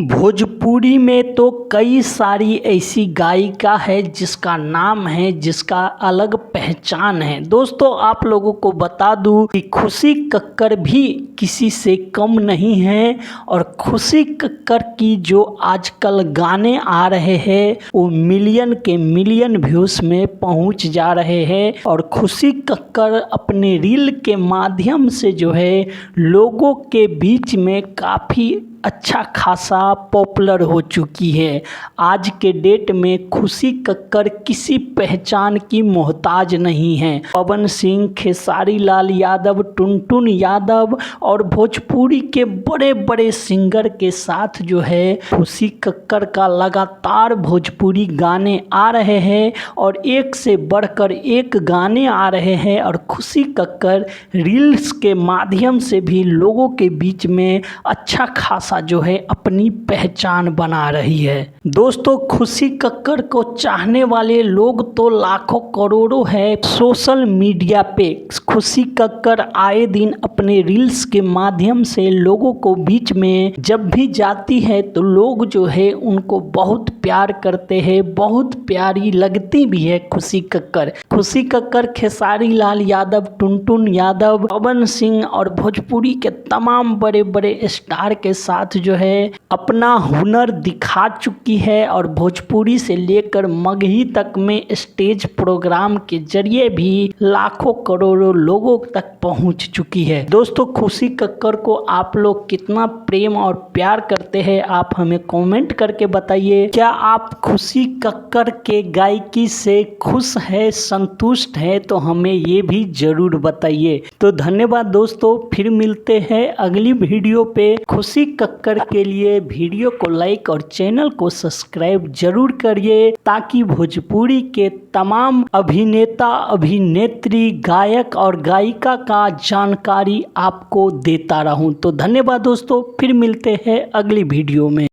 भोजपुरी में तो कई सारी ऐसी गायिका है जिसका नाम है, जिसका अलग पहचान है। दोस्तों आप लोगों को बता दूं कि खुशी कक्कर भी किसी से कम नहीं है और खुशी कक्कर की जो आजकल गाने आ रहे हैं वो मिलियन के मिलियन व्यूज में पहुंच जा रहे हैं और खुशी कक्कर अपने रील के माध्यम से जो है लोगों के बीच में काफ़ी अच्छा खासा पॉपुलर हो चुकी है। आज के डेट में खुशी कक्कर किसी पहचान की मोहताज नहीं है। पवन सिंह, खेसारी लाल यादव, टुनटुन यादव और भोजपुरी के बड़े बड़े सिंगर के साथ जो है खुशी कक्कर का लगातार भोजपुरी गाने आ रहे हैं और एक से बढ़कर एक गाने आ रहे हैं और खुशी कक्कर रील्स के माध्यम से भी लोगों के बीच में अच्छा खासा जो है अपनी पहचान बना रही है। दोस्तों खुशी कक्कर को चाहने वाले लोग तो लाखों करोड़ों है। सोशल मीडिया पे खुशी कक्कर आए दिन अपने रील्स के माध्यम से लोगों को बीच में जब भी जाती है तो लोग जो है उनको बहुत प्यार करते हैं, बहुत प्यारी लगती भी है खुशी कक्कर। खुशी कक्कर खेसारी लाल यादव, टुनटुन यादव, पवन सिंह और भोजपुरी के तमाम बड़े बड़े स्टार के साथ जो है अपना हुनर दिखा चुकी है और भोजपुरी से लेकर मगही तक में स्टेज प्रोग्राम के जरिए भी लाखों करोड़ों लोगों तक पहुंच चुकी है। दोस्तों खुशी कक्कर को आप लोग कितना प्रेम और प्यार करते हैं आप हमें कमेंट करके बताइए। क्या आप खुशी कक्कर के गायकी से खुश है, संतुष्ट है? तो हमें ये भी जरूर बताइए। तो धन्यवाद दोस्तों, फिर मिलते हैं अगली वीडियो पे। खुशी कक्कर के लिए वीडियो को लाइक और चैनल को सब्सक्राइब जरूर करिए ताकि भोजपुरी के तमाम अभिनेता, अभिनेत्री, गायक और गायिका का जानकारी आपको देता रहूं। तो धन्यवाद दोस्तों, फिर मिलते हैं अगली वीडियो में।